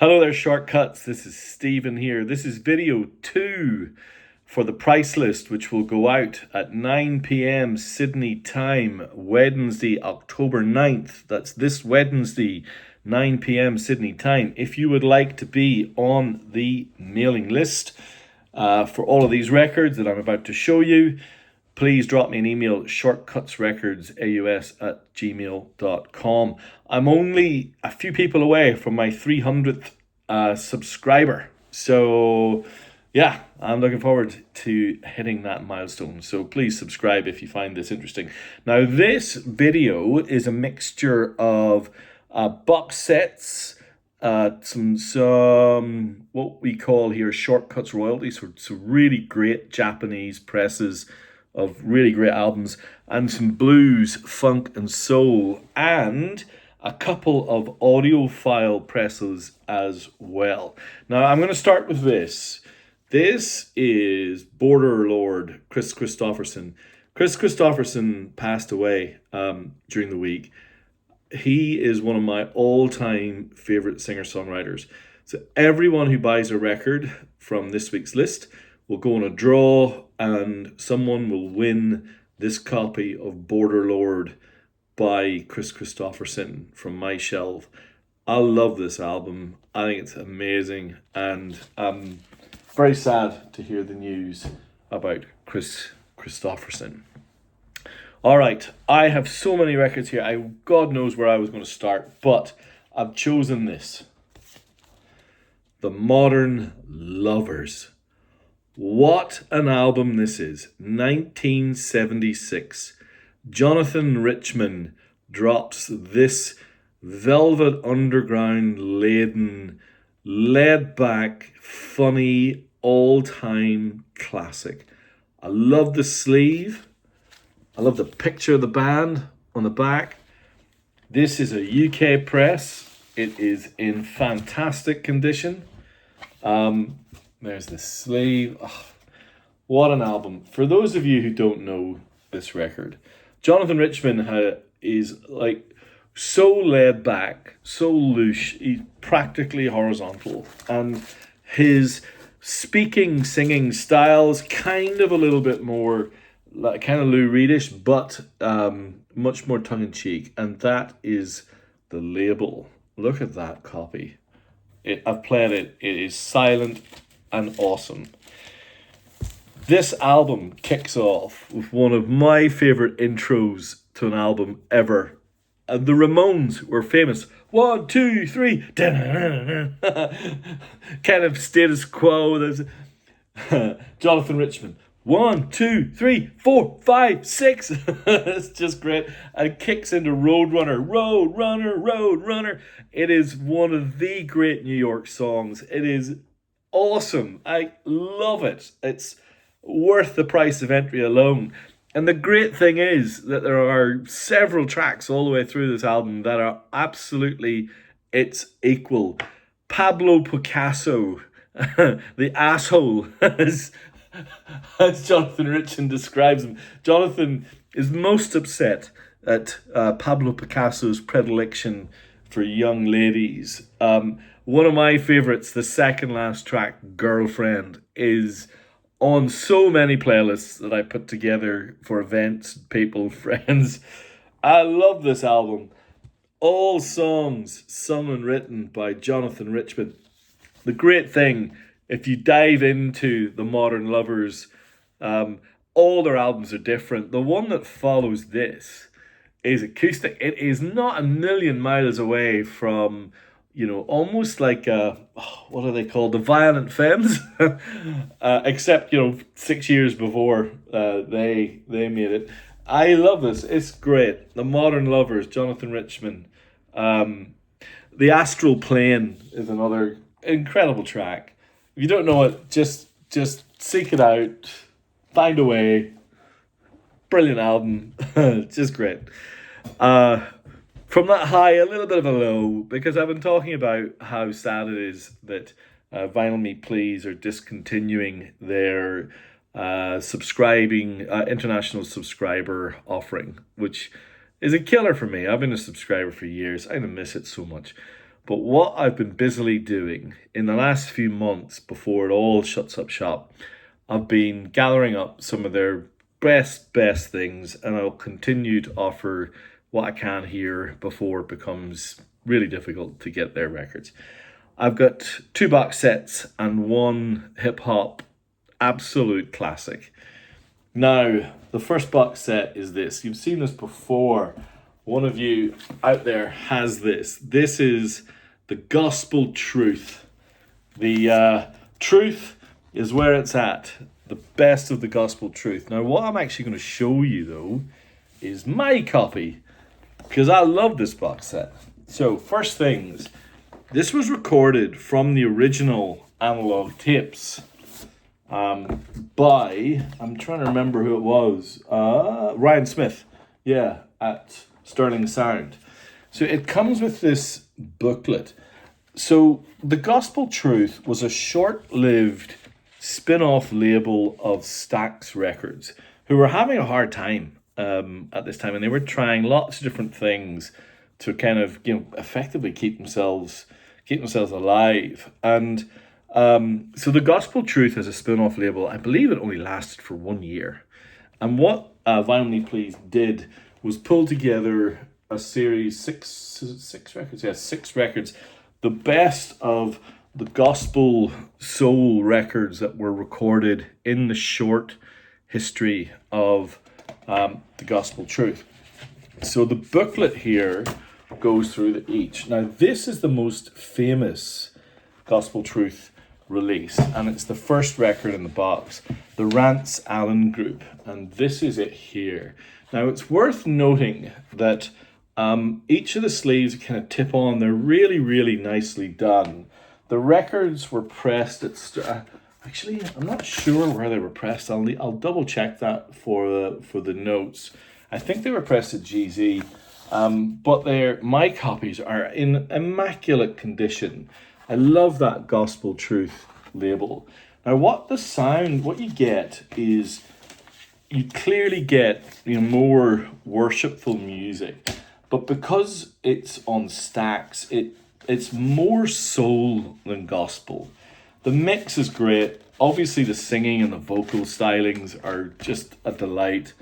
Hello there, Shortcuts. This is Stephen here. This is video 2 for the price list, which will go out at 9 p.m. Sydney time, Wednesday, October 9th. That's this Wednesday, 9 p.m. Sydney time. If you would like to be on the mailing list for all of these records that I'm about to show you, please drop me an email, shortcutsrecordsaus@gmail.com. I'm only a few people away from my 300th subscriber. So, yeah, I'm looking forward to hitting that milestone. So please subscribe if you find this interesting. Now, this video is a mixture of box sets, some what we call here Shortcuts royalties, so really great Japanese presses of really great albums, and some blues, funk, and soul, and a couple of audiophile presses as well. Now, I'm going to start with this. This is Border Lord Chris Christopherson. Chris Christopherson passed away during the week. He is one of my all-time favorite singer-songwriters. So everyone who buys a record from this week's list will go on a draw, and someone will win this copy of Border Lord by Chris Christopherson from my shelf. I love this album. I think it's amazing, and I'm very sad to hear the news about Chris Christopherson. All right, I have so many records here. God knows where I was going to start, but I've chosen this. The Modern Lovers. What an album this is. 1976. Jonathan Richman drops this Velvet Underground laden, laid back, funny, all-time classic. I love the sleeve. I love the picture of the band on the back. This is a UK press. It is in fantastic condition. There's the sleeve. Oh, what an album. For those of you who don't know this record, Jonathan Richman is like so laid back, so loose, he's practically horizontal. And his speaking, singing styles kind of a little bit more, like kind of Lou Reedish, but much more tongue-in-cheek. And that is the label. Look at that copy. I've played it. It is silent and awesome. This album kicks off with one of my favorite intros to an album ever. And the Ramones were famous. 1, 2, 3. Kind of status quo. There's Jonathan Richman. 1, 2, 3, 4, 5, 6. It's just great. And kicks into Roadrunner. Roadrunner, Roadrunner. It is one of the great New York songs. It is awesome. I love it. It's worth the price of entry alone. And the great thing is that there are several tracks all the way through this album that are absolutely its equal. Pablo Picasso, the asshole, as Jonathan Richman describes him. Jonathan is most upset at Pablo Picasso's predilection for young ladies. One of my favorites, the second last track, Girlfriend, is on so many playlists that I put together for events, people, friends. I love this album. All songs sung and written by Jonathan Richman. The great thing, if you dive into the Modern Lovers, all their albums are different. The one that follows this is acoustic. It is not a million miles away from, almost like, what are they called? The Violent Femmes? Except, 6 years before they made it. I love this. It's great. The Modern Lovers, Jonathan Richman. The Astral Plane is another incredible track. If you don't know it, just seek it out. Find a way. Brilliant album. Just great. From that high, a little bit of a low, because I've been talking about how sad it is that Vinyl Me Please are discontinuing their international subscriber offering, which is a killer for me. I've been a subscriber for years. I miss it so much. But what I've been busily doing in the last few months before it all shuts up shop, I've been gathering up some of their best things, and I'll continue to offer what I can here before it becomes really difficult to get their records. I've got 2 box sets and 1 hip hop absolute classic. Now, the first box set is this. You've seen this before. One of you out there has this. This is the Gospel Truth. The truth is where it's at. The best of the Gospel Truth. Now, what I'm actually going to show you, though, is my copy, because I love this box set. So, first things, this was recorded from the original analog tapes by, I'm trying to remember who it was, Ryan Smith, at Sterling Sound. So it comes with this booklet. So the Gospel Truth was a short-lived spin-off label of Stax Records, who were having a hard time at this time, and they were trying lots of different things to kind of, effectively keep themselves alive. And so the Gospel Truth as a spin-off label, I believe it only lasted for 1 year. And what Vinyl Please did was pull together a series, six records. Yeah, 6 records. The best of the gospel soul records that were recorded in the short history of the Gospel Truth. So the booklet here goes through each. Now, this is the most famous Gospel Truth release, and it's the first record in the box, the Rance Allen Group, and this is it here. Now, it's worth noting that each of the sleeves kind of tip on. They're really nicely done. The records were pressed at actually, I'm not sure where they were pressed. I'll double check that for the notes. I think they were pressed at GZ, but my copies are in immaculate condition. I love that Gospel Truth label. Now, what you get is, you clearly get more worshipful music, but because it's on Stax, it's more soul than gospel. The mix is great. Obviously, the singing and the vocal stylings are just a delight.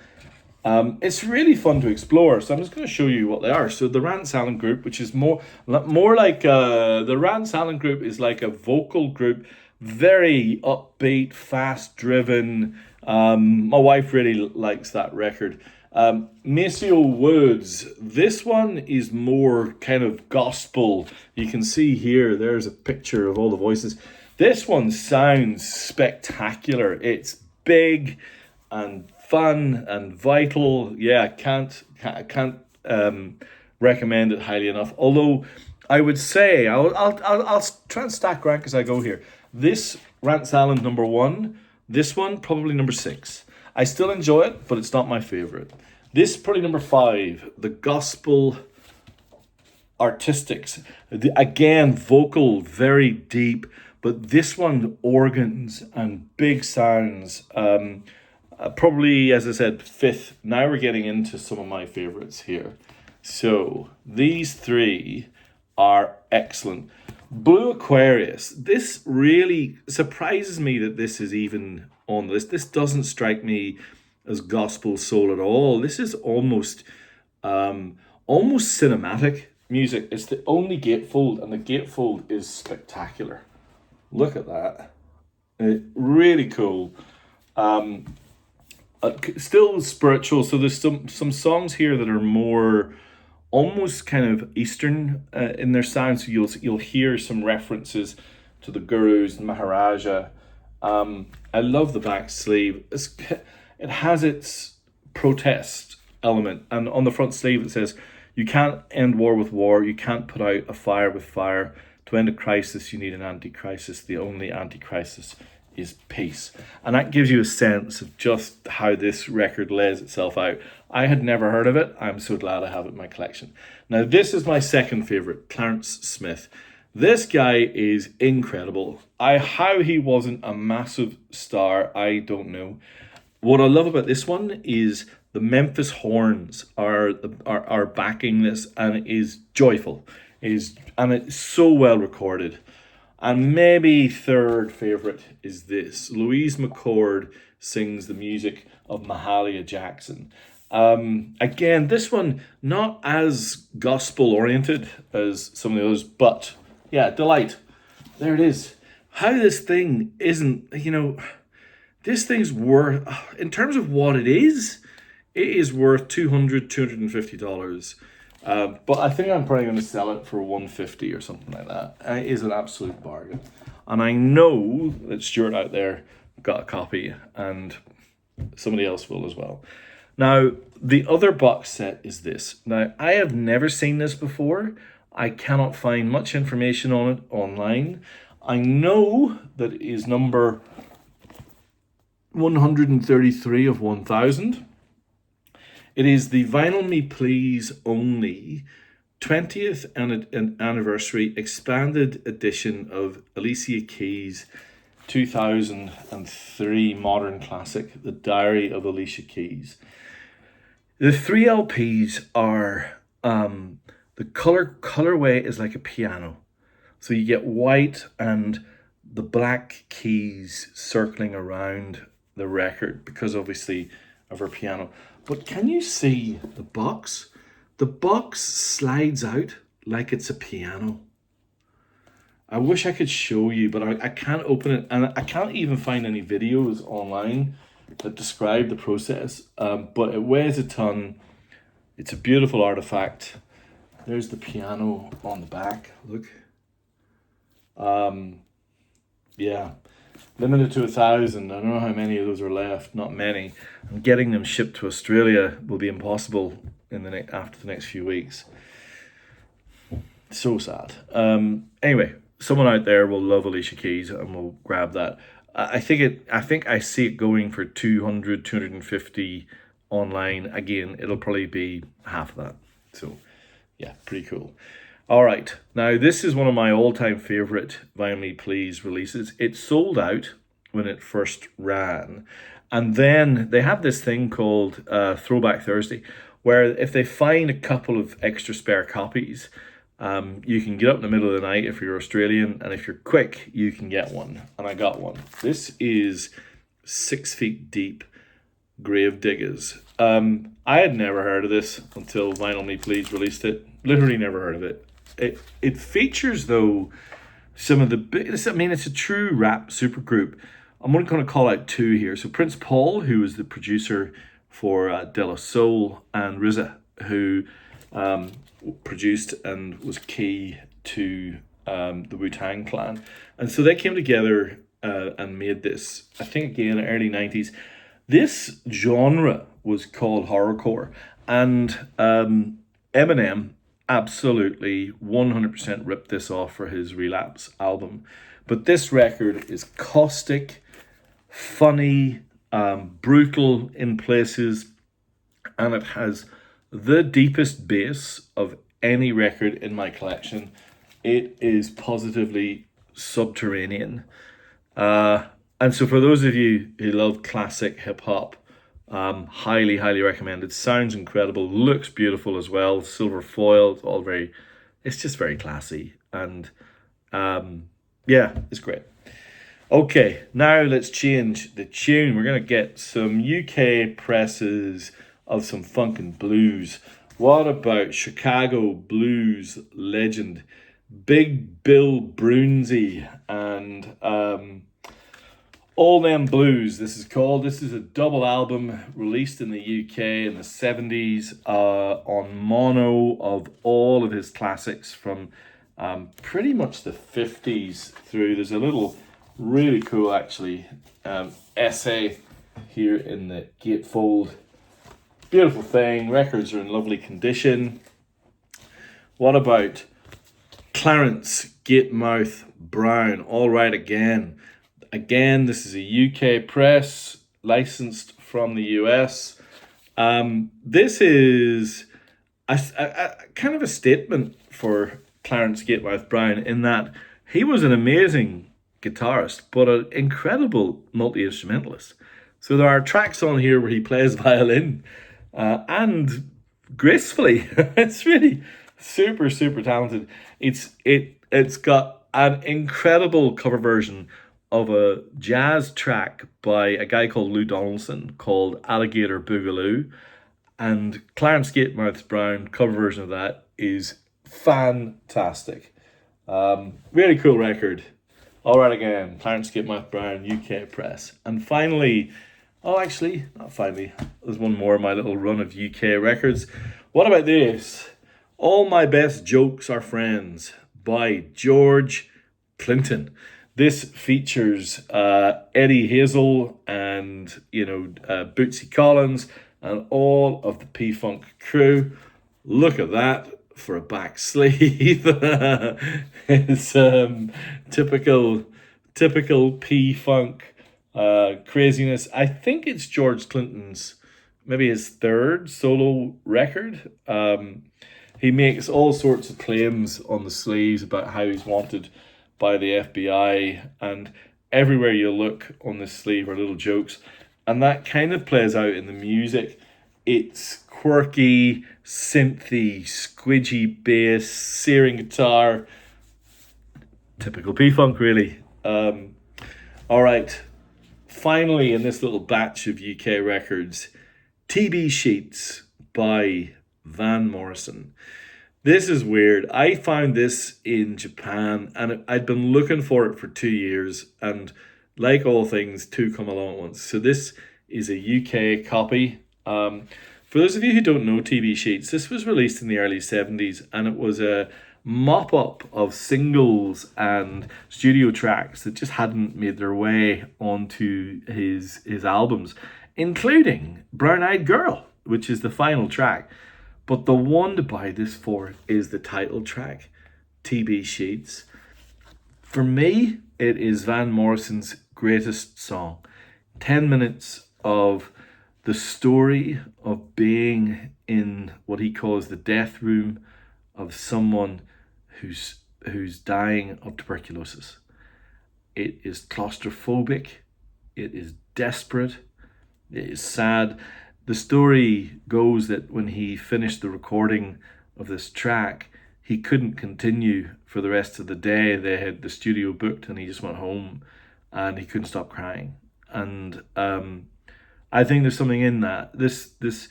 It's really fun to explore, so I'm just going to show you what they are. So the Rance Allen Group, which is more like the Rance Allen Group is like a vocal group, very upbeat, fast-driven. My wife really likes that record. Maceo Woods, this one is more kind of gospel. You can see here, there's a picture of all the voices. This one sounds spectacular. It's big and fun and vital. Yeah, I can't recommend it highly enough. Although I would say I'll try and stack rank as I go here. This Rance Allen number 1. This one probably number 6. I still enjoy it, but it's not my favorite. This probably number 5. The Gospel Artistics. Again, vocal, very deep. But this one, organs and big sounds. Probably, as I said, 5th. Now we're getting into some of my favorites here. So these 3 are excellent. Blue Aquarius. This really surprises me that this is even on the list. This doesn't strike me as gospel soul at all. This is almost cinematic music. It's the only gatefold, and the gatefold is spectacular. Look at that. Really cool. Still spiritual. So there's some songs here that are more almost kind of Eastern in their sound. So you'll hear some references to the gurus, Maharaja. I love the back sleeve. It has its protest element, and on the front sleeve it says, "You can't end war with war. You can't put out a fire with fire. To end a crisis, you need an anti-crisis. The only anti-crisis is peace." And that gives you a sense of just how this record lays itself out. I had never heard of it. I'm so glad I have it in my collection. Now, this is my second favorite, Clarence Smith. This guy is incredible. How he wasn't a massive star, I don't know. What I love about this one is the Memphis horns are backing this, and it is joyful. and it's so well recorded. And maybe third favourite is this. Louise McCord sings the music of Mahalia Jackson. Again, this one not as gospel oriented as some of the others, but yeah, delight. There it is. How this thing isn't, this thing's worth, in terms of what it is worth $250. But I think I'm probably going to sell it for $150 or something like that. It is an absolute bargain. And I know that Stuart out there got a copy, and somebody else will as well. Now, the other box set is this. Now, I have never seen this before. I cannot find much information on it online. I know that it is number 133 of 1000. It is the Vinyl Me Please Only 20th anniversary expanded edition of Alicia Keys' 2003 modern classic, The Diary of Alicia Keys. The 3 LPs are, the colorway is like a piano. So you get white and the black keys circling around the record because obviously of her piano. But can you see the box? The box slides out like it's a piano. I wish I could show you, but I can't open it, and I can't even find any videos online that describe the process. But it weighs a ton. It's a beautiful artifact. There's the piano on the back. Look. Yeah. Limited to 1,000. I don't know how many of those are left. Not many. And getting them shipped to Australia will be impossible after the next few weeks. So sad. Anyway, someone out there will love Alicia Keys and will grab that. I think I see it going for 200, 250 online. Again, it'll probably be half of that. So, yeah, pretty cool. All right, now this is one of my all-time favorite Vinyl Me Please releases. It sold out when it first ran, and then they have this thing called Throwback Thursday, where if they find a couple of extra spare copies, you can get up in the middle of the night if you're Australian, and if you're quick, you can get one. And I got one. This is 6 Feet Deep Grave Diggers. I had never heard of this until Vinyl Me Please released it. Literally never heard of it. It features, though, some of the biggest. I mean, it's a true rap supergroup. I'm only going to call out 2 here. So Prince Paul, who was the producer for De La Soul, and RZA, who produced and was key to the Wu-Tang Clan. And so they came together and made this, I think, again, in the early 90s. This genre was called horrorcore. And Eminem absolutely 100% ripped this off for his Relapse album. But this record is caustic, funny, brutal in places, and it has the deepest bass of any record in my collection. It is positively subterranean. And so for those of you who love classic hip-hop, highly, highly recommended. Sounds incredible, looks beautiful as well. Silver foil, it's just very classy. And yeah, it's great. Okay, now let's change the tune. We're going to get some UK presses of some funk and blues. What about Chicago blues legend Big Bill Broonzy and All Them Blues, this is called. This is a double album released in the UK in the 70s on mono of all of his classics from pretty much the 50s through. There's a little really cool, actually, essay here in the gatefold. Beautiful thing. Records are in lovely condition. What about Clarence Gatemouth Brown? All Right Again. Again, this is a UK press, licensed from the US. This is a kind of a statement for Clarence Gatemouth Brown in that he was an amazing guitarist, but an incredible multi-instrumentalist. So there are tracks on here where he plays violin and gracefully. It's really super, super talented. It's got an incredible cover version of a jazz track by a guy called Lou Donaldson called Alligator Boogaloo. And Clarence Gatemouth Brown cover version of that is fantastic. Really cool record. All right, again, Clarence Gatemouth Brown, UK Press. And finally, oh, actually, not finally, there's one more of my little run of UK records. What about this? All My Best Jokes Are Friends by George Clinton. This features Eddie Hazel and, Bootsy Collins and all of the P-Funk crew. Look at that for a back sleeve. It's typical P-Funk craziness. I think it's George Clinton's, maybe his third solo record. He makes all sorts of claims on the sleeves about how he's wanted by the FBI, and everywhere you look on this sleeve are little jokes, and that kind of plays out in the music. It's quirky, synthy, squidgy bass, searing guitar. Typical P-Funk, really. All right. Finally, in this little batch of UK records, TB Sheets by Van Morrison. This is weird. I found this in Japan, and I'd been looking for it for 2 years, and like all things, two come along at once. So this is a UK copy. For those of you who don't know TB Sheets, this was released in the early 70s, and it was a mop-up of singles and studio tracks that just hadn't made their way onto his albums, including Brown Eyed Girl, which is the final track. But the one to buy this for is the title track, TB Sheets. For me, it is Van Morrison's greatest song. 10 minutes of the story of being in what he calls the death room of someone who's dying of tuberculosis. It is claustrophobic. It is desperate. It is sad. The story goes that when he finished the recording of this track, he couldn't continue for the rest of the day. They had the studio booked and he just went home and he couldn't stop crying. And I think there's something in that. This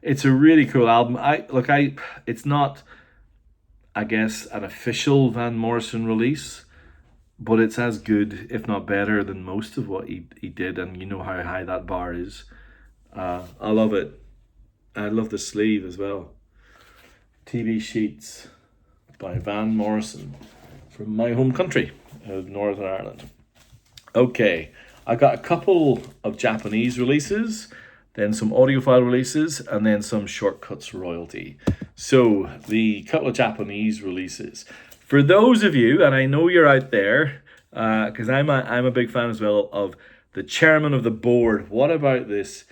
it's a really cool album. It's not, I guess, an official Van Morrison release, but it's as good, if not better, than most of what he did, and you know how high that bar is. I love it. I love the sleeve as well. TB Sheets by Van Morrison from my home country of Northern Ireland. Okay, I got a couple of Japanese releases, then some audiophile releases, and then some Shortcuts royalty. So, the couple of Japanese releases. For those of you, and I know you're out there, because I'm a big fan as well of the chairman of the board. What about this?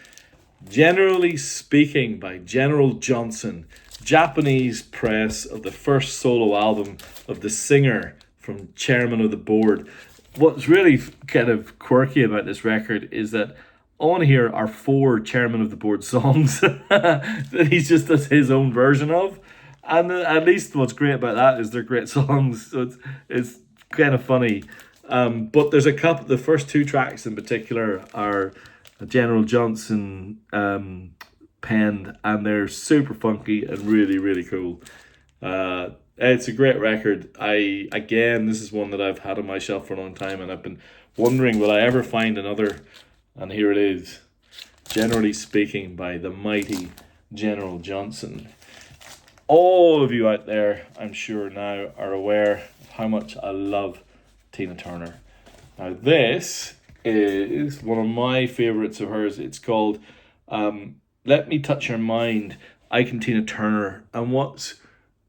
Generally Speaking by General Johnson, Japanese press of the first solo album of the singer from chairman of the board. What's really kind of quirky about this record is that on here are 4 chairman of the board songs that he just does his own version of, and at least what's great about that is they're great songs, so it's kind of funny. But there's a couple. The first 2 tracks in particular are General Johnson penned, and they're super funky and really, really cool. It's a great record. This is one that I've had on my shelf for a long time, and I've been wondering, will I ever find another? And here it is. Generally Speaking by the mighty General Johnson. All of you out there, I'm sure now, are aware of how much I love Tina Turner. Now this is one of my favourites of hers. It's called Let Me Touch Your Mind, I Can Tina Turner. And what's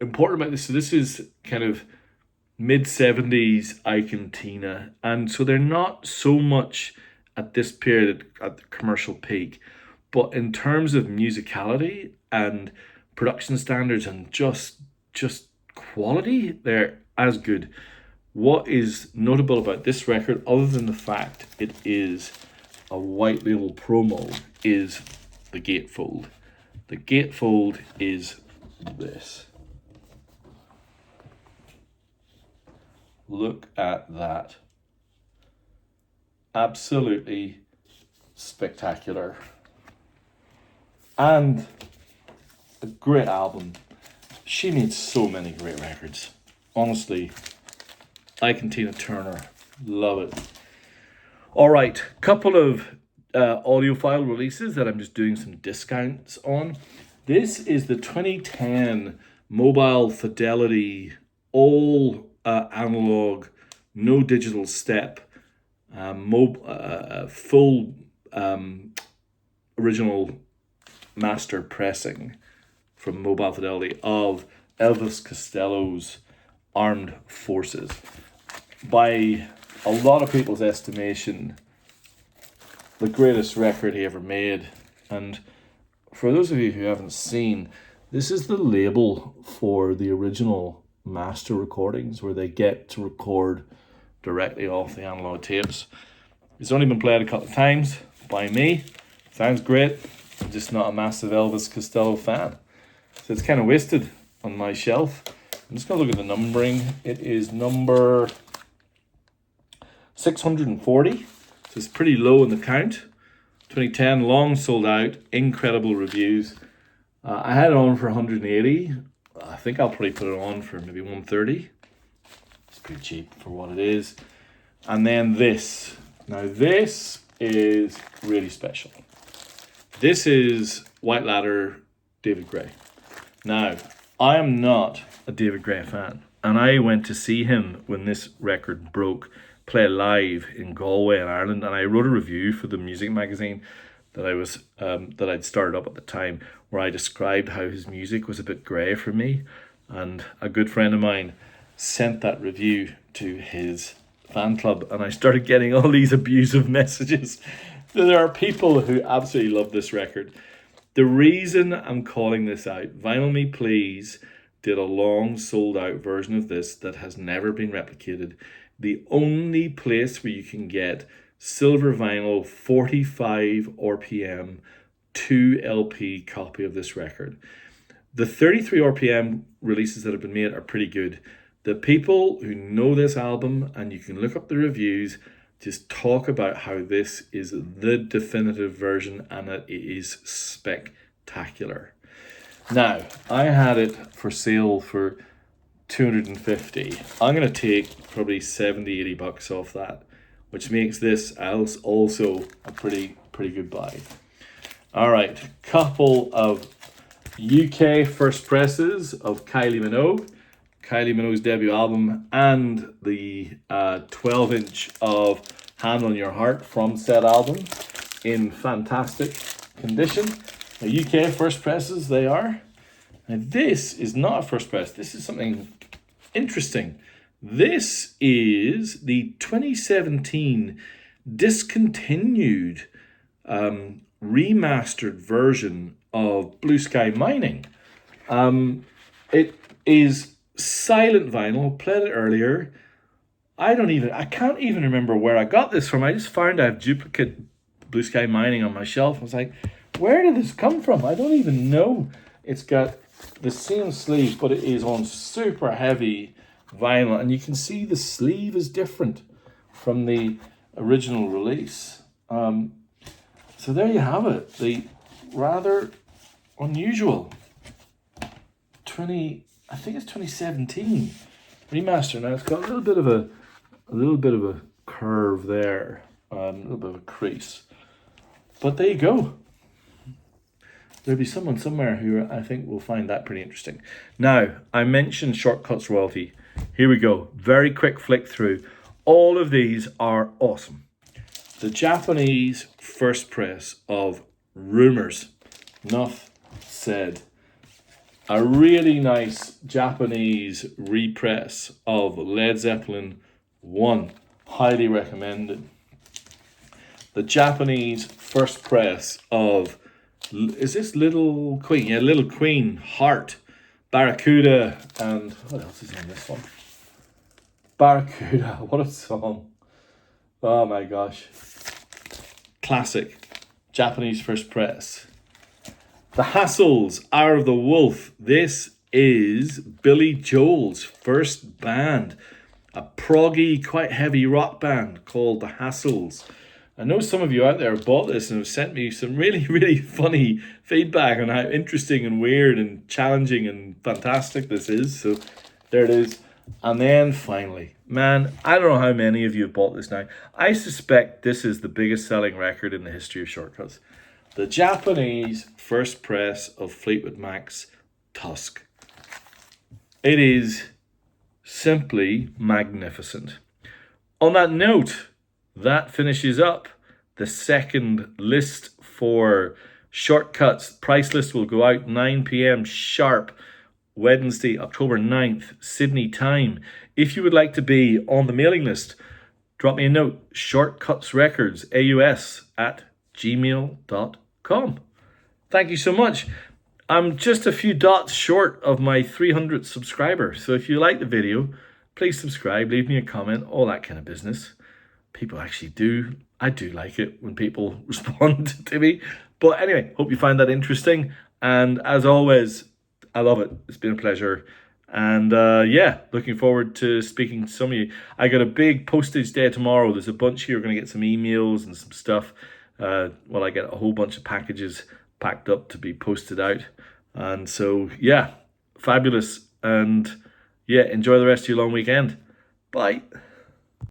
important about this, so this is kind of mid-70s I Can Tina. And so they're not so much at this period at the commercial peak, but in terms of musicality and production standards and just quality, they're as good. What is notable about this record, other than the fact it is a white label promo, is the gatefold. The gatefold is this. look at that. Absolutely spectacular. And a great album. She made so many great records. Honestly, I can Tina Turner. Love it. All right, couple of audiophile releases that I'm just doing some discounts on. This is the 2010 Mobile Fidelity, all analog, no digital step, full original master pressing from Mobile Fidelity of Elvis Costello's Armed Forces. By a lot of people's estimation, the greatest record he ever made. And for those of you who haven't seen, this is the label for the original master recordings where they get to record directly off the analog tapes. It's only been played a couple of times by me. Sounds great. I'm just not a massive Elvis Costello fan. So it's kind of wasted on my shelf. I'm just going to look at the numbering. It is number 640. So it's pretty low in the count. 2010, long sold out, incredible reviews. I had it on for 180. I think I'll probably put it on for maybe 130. It's pretty cheap for what it is. And then this. Now this is really special. This is White Ladder David Gray. Now, I am not a David Gray fan, and I went to see him when this record broke, play live in Galway in Ireland, and I wrote a review for the music magazine that I was that I'd started up at the time, where I described how his music was a bit grey for me, and a good friend of mine sent that review to his fan club, and I started getting all these abusive messages. There are people who absolutely love this record. The reason I'm calling this out, Vinyl Me Please did a long sold out version of this that has never been replicated. The only place where you can get silver vinyl 45 RPM 2 LP copy of this record. The 33 RPM releases that have been made are pretty good. The people who know this album, and you can look up the reviews, just talk about how this is the definitive version and it is spectacular. Now, I had it for sale for 250. I'm going to take probably 70, 80 bucks off that, which makes this also a pretty good buy. All right, couple of UK first presses of Kylie Minogue. Kylie Minogue's debut album, and the 12-inch of Hand on Your Heart from said album in fantastic condition. Now, UK first presses they are. Now this is not a first press. This is something interesting. This is the 2017 discontinued remastered version of Blue Sky Mining. It is silent vinyl, played it earlier. I can't even remember where I got this from. I just found I have duplicate Blue Sky Mining on my shelf. I was like, where did this come from? I don't even know. It's got the same sleeve, but it is on super heavy vinyl, and you can see the sleeve is different from the original release. So there you have it. The rather unusual I think it's 2017 remaster. Now it's got a little bit of a curve there, a little bit of a crease. But there you go. There'll be someone somewhere who I think will find that pretty interesting. Now, I mentioned Shortcuts Royalty. Here we go. Very quick flick through. All of these are awesome. The Japanese first press of Rumors. Enough said. A really nice Japanese repress of Led Zeppelin 1. Highly recommended. The Japanese first press of, is this Little Queen? Yeah, Little Queen, Heart, Barracuda, and what else is on this one? Barracuda, what a song. Oh my gosh. Classic Japanese first press. The Hassles, Hour of the Wolf. This is Billy Joel's first band. a proggy, quite heavy rock band called the Hassles. I know some of you out there have bought this and have sent me some really, really funny feedback on how interesting and weird and challenging and fantastic this is. So there it is. And then finally, man, I don't know how many of you have bought this now. I suspect this is the biggest selling record in the history of shortcuts. The Japanese first press of Fleetwood Mac's Tusk. It is simply magnificent. On that note, that finishes up the second list for shortcuts. Price list will go out 9 p.m. sharp, Wednesday, October 9th, Sydney time. If you would like to be on the mailing list, drop me a note, shortcutsrecords@gmail.com. Thank you so much. I'm just a few dots short of my 300th subscriber. So if you like the video, please subscribe, leave me a comment, all that kind of business. People actually do. I do like it when people respond to me. But anyway, hope you find that interesting. And as always, I love it. It's been a pleasure. And yeah, looking forward to speaking to some of you. I got a big postage day tomorrow. There's a bunch here. We're going to get some emails and some stuff. Well, I get a whole bunch of packages packed up to be posted out. And so, yeah, fabulous. And yeah, enjoy the rest of your long weekend. Bye.